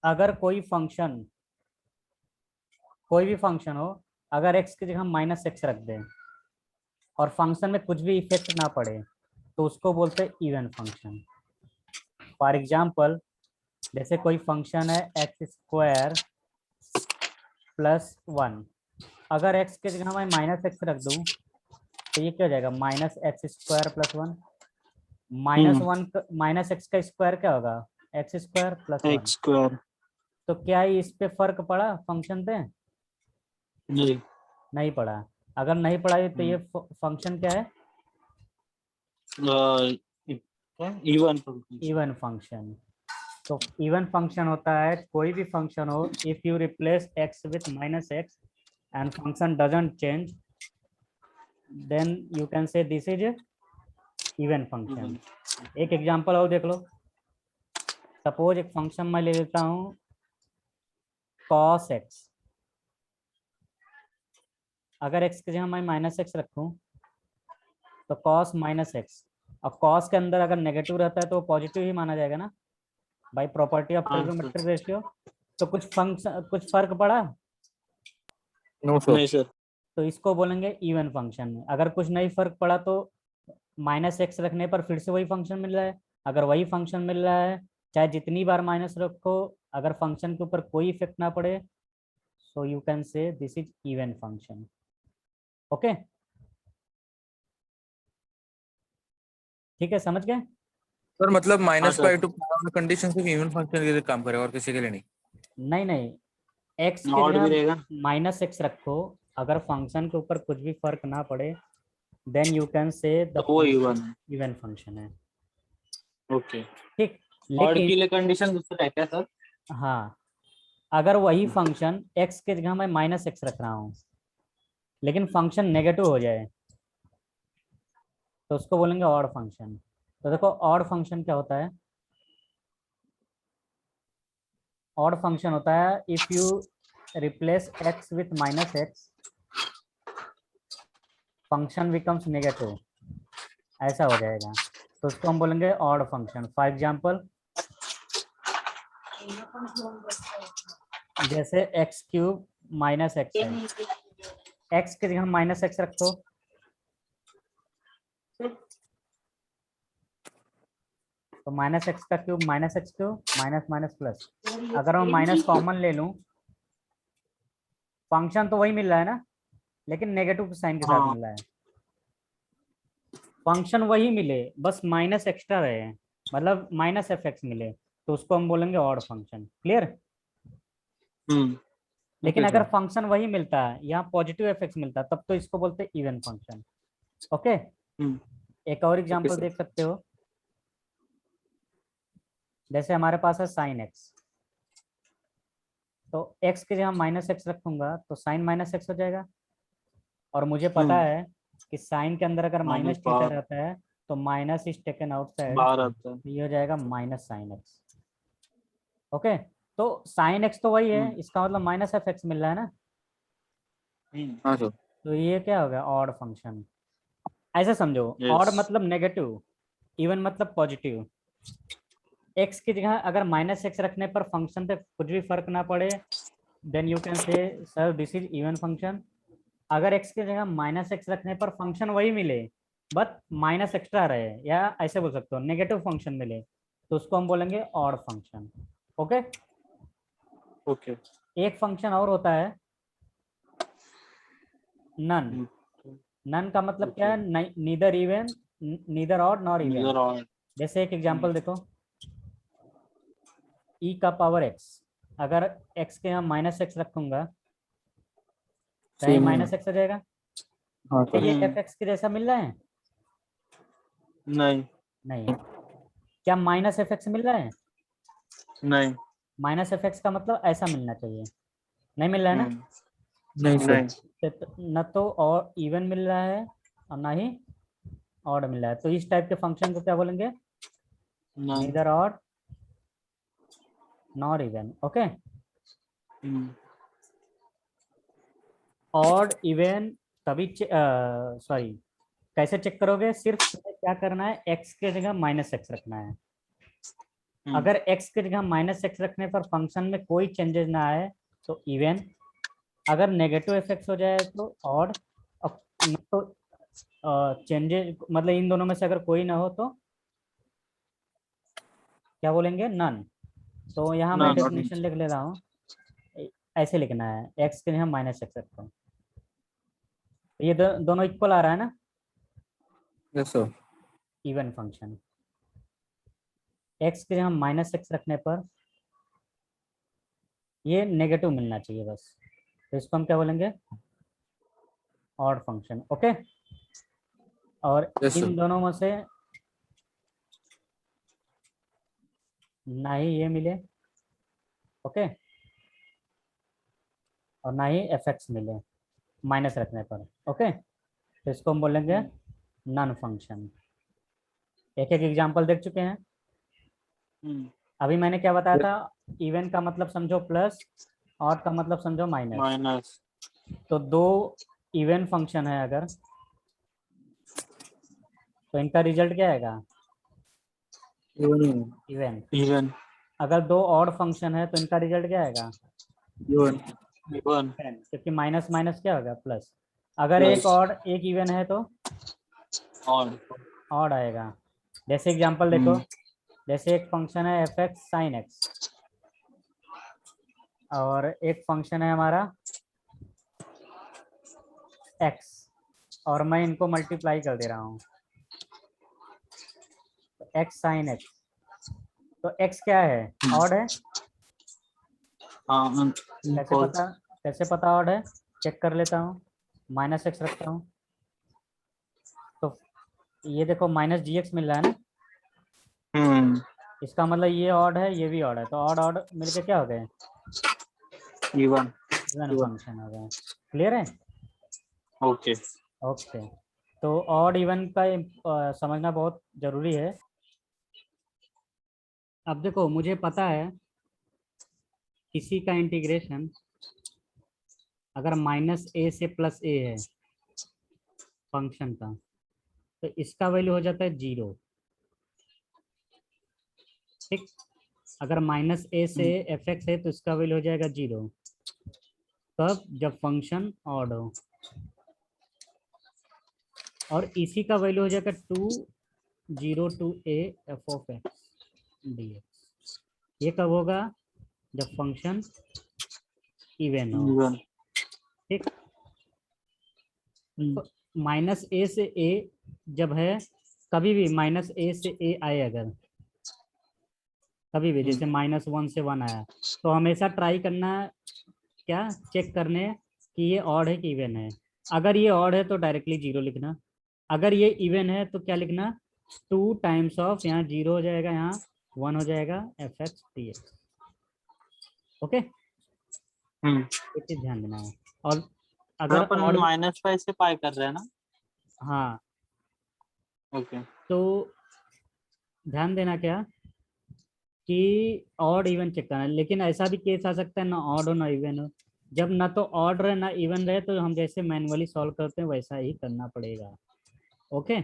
अगर कोई भी फंक्शन हो, अगर x की जगह हम -x रख दें और फंक्शन में कुछ भी इफेक्ट ना पड़े तो उसको बोलते हैं इवन फंक्शन। फॉर एग्जाम्पल, जैसे कोई फंक्शन है x² + 1, अगर x की जगह मैं -x रख दूं तो ये क्या हो जाएगा, -x² + 1। -x का स्क्वायर क्या होगा, x² + 1। X square. तो क्या ही इस पे फर्क पड़ा फंक्शन पे, नहीं। नहीं पड़ा। अगर नहीं पड़ा तो ये फंक्शन क्या है, इवन इवन फंक्शन। तो इवन फंक्शन होता है कोई भी फंक्शन हो, if you replace x with -x and function doesn't change, then you can say this is even function. एक एग्जांपल और देख लो। सपोज एक फंक्शन मैं ले लेता हूँ cos x। अगर x की जगह मैं -x रखूं तो cos -x, और cos के अंदर अगर नेगेटिव रहता है तो पॉजिटिव ही माना जाएगा ना, by property of trigonometric ratio. तो कुछ फर्क पड़ा, नो सर। नहीं सर। तो इसको बोलेंगे इवन फंक्शन। अगर कुछ नहीं फर्क पड़ा तो -x रखने पर फिर से वही फंक्शन मिल रहा है। अगर वही फंक्शन मिल रहा है, चाहे जितनी बार माइनस रखो, अगर फंक्शन के ऊपर कोई इफेक्ट ना पड़े, so you can say this is even function. Okay, ठीक है, समझ गए। सर मतलब सर। -π to कंडीशन सिर्फ इवन फंक्शन के लिए काम करेगा और किसी के लिए नहीं? नहीं नहीं, x की नॉट भी जगह रहेगा। -x रखो, अगर फंक्शन के ऊपर कुछ भी फर्क ना पड़े, then you can say the तो वो इवन है। इवन फंक्शन है। ओके। ठीक, और के लेकिन लिए कंडीशन दूसरा है क्या सर? हाँ, अगर वही फंक्शन x के जगह मैं -x रख रहा हूँ लेकिन फंक्शन नेगेटिव हो जाए तो उसको बोलेंगे ऑड फंक्शन। तो देखो ऑड फंक्शन क्या होता है, ऑड फंक्शन होता है if you replace x with -x, function becomes negative, ऐसा हो जाएगा, तो उसको हम बोलेंगे ऑड फंक्शन। फॉर एग्जांपल, जैसे x³ -x है, x की जगह -x रखो, तो -x³ माइनस माइनस प्लस, अगर मैं माइनस कॉमन ले लूं, फंक्शन तो वही मिल रहा है ना, लेकिन नेगेटिव साइन के साथ हाँ। मिल रहा है। फंक्शन वही मिले, बस माइनस एक्स्ट्रा रहे, मतलब -fx मिले, तो उसको हम बोलेंगे ऑड फंक्शन। क्लियर। लेकिन ओके अगर सर। फंक्शन वही मिलता है, यहाँ पॉजिटिव fx मिलता है, तब तो इसको बोलते हैं इवन फंक्शन। ओके, एक और ओके एग्जांपल सर। देख सकते हो। जैसे हमारे पास है sin x, तो x की जगह -x रखूंगा तो sin -x हो जाएगा, और मुझे पता है कि साइन के अंदर अगर माइनस माइनस थीटा बाहर रहता है तो माइनस इज टेकन आउटसाइड, बाहर आता है। ये हो जाएगा -sin x। ओके, तो sin x तो वही है, इसका मतलब -fx मिल रहा है ना, हाँ सर। तो ये क्या हो गया, ऑड फंक्शन। ऐसे समझो, ऑड यस। मतलब नेगेटिव, इवन मतलब पॉजिटिव। x की जगह अगर -x रखने पर फंक्शन पे कुछ भी फर्क ना पड़े, then you can say sir this is even function. अगर x की जगह -x रखने पर फंक्शन वही मिले, बट माइनस एक्स्ट्रा रहे, या ऐसे बोल सकते हो नेगेटिव फंक्शन मिले, तो उसको हम बोलेंगे ऑड फंक्शन। Okay, okay. एक फंक्शन और होता है नन। नन का मतलब क्या है, neither even, neither odd nor even. Neither odd. जैसे एक एग्जांपल देखो, e⁻x, अगर x के यहाँ -x रखूंगा तो ये सेम है। -x हो जाएगा। हाँ क्या सर। ये fx के जैसा मिल रहा है, नहीं। नहीं। क्या -fx मिल रहा है, नहीं। -fx का मतलब ऐसा मिलना चाहिए, नहीं मिल रहा है ना। नहीं सर। नहीं। न तो और इवन मिल रहा है और ना ही ऑड मिल रहा है, तो इस टाइप के फंक्शन को क्या बोलेंगे, नहीं। Neither odd nor even. Okay, odd even तभी सॉरी, कैसे चेक करोगे, सिर्फ तुम्हें क्या करना है, x के जगह -x रखना है। अगर x की जगह माइनस एक्स रखने पर फंक्शन में कोई चेंजेस ना आए तो इवन, अगर नेगेटिव एफ हो जाए तो ऑड, तो चेंजेस मतलब इन दोनों में से अगर कोई ना हो तो क्या बोलेंगे, नन। तो यहाँ मैं None. डेफिनेशन लिख ले रहा हूँ, ऐसे लिखना है, x के जगह माइनस एक्स रखो। ये दोनों इक्वल आ रहा है ना, yes sir. Even function. x के जगह माइनस एक्स रखने पर ये नेगेटिव मिलना चाहिए बस, तो इसको हम क्या बोलेंगे, ऑड फंक्शन। ओके, और यस इन सर। दोनों में से ना ही ये मिले, ओके, और ना ही एफ एक्स मिले माइनस रखने पर, ओके, तो इसको हम बोलेंगे नन फंक्शन। एक एक एग्जांपल देख चुके हैं। अभी मैंने क्या बताया था, इवन का मतलब समझो प्लस, ऑड का मतलब समझो माइनस। माइनस। तो दो इवन फंक्शन है अगर, तो इनका रिजल्ट क्या आएगा, इवन। इवन। अगर दो ऑड फंक्शन है तो इनका रिजल्ट क्या आएगा, इवन। इवन। क्योंकि माइनस माइनस क्या होगा, प्लस। अगर Plus. एक ऑड एक इवन है तो ऑड। ऑड आएगा। जैसे एग्जांपल देखो, जैसे एक फंक्शन है एफ एक्स साइन एक्स, और एक फंक्शन है हमारा एक्स, और मैं इनको मल्टीप्लाई कर दे रहा हूँ, तो एक्स साइन एक्स, तो एक्स क्या है, ऑड है। हाँ। कैसे पता, कैसे पता ऑड है, चेक कर लेता हूँ, माइनस एक्स रखता हूँ, तो ये देखो माइनस जी एक्स मिल रहा है ना, इसका मतलब ये ऑड है, ये भी ऑड है, तो ऑड ऑड मिलके क्या हो गए, इवन। इवन फंक्शन हो गए। क्लियर है। ओके। ओके, तो ऑड इवन का समझना बहुत जरूरी है। अब देखो मुझे पता है किसी का इंटीग्रेशन अगर माइनस ए से प्लस ए है फंक्शन का, तो इसका वैल्यू हो जाता है 0। ठीक, अगर माइनस ए से एफ एक्स है तो इसका वैल्यू हो जाएगा 0, तब जब फंक्शन ऑड हो, और इसी का वैल्यू हो जाएगा 2 0 to a f of x dx। ये कब होगा, जब फंक्शन इवन हो। इवन। ठीक, तो माइनस ए से ए जब है, कभी भी माइनस ए से ए आए अगर, कभी भी जैसे -1 से 1 आया, तो हमेशा ट्राई करना क्या, चेक करने कि ये ऑड है कि इवन है। अगर ये ऑड है तो डायरेक्टली 0 लिखना, अगर ये इवन है तो क्या लिखना, 2 टाइम्स ऑफ, यहाँ 0 हो जाएगा, यहाँ 1 हो जाएगा, F x D x. Okay, ये चीज ध्यान देना है। और अगर अपन ऑड, माइनस पाई से पाई कर रहे हैं ना। हाँ, ओके। तो ध्यान देना क्या कि ऑड इवन चेक करना है, लेकिन ऐसा भी केस आ सकता है ना ऑड हो ना इवन हो। जब ना तो ऑड रहे ना इवन रहे, तो हम जैसे मैनुअली सॉल्व करते हैं वैसा ही करना पड़ेगा। ओके।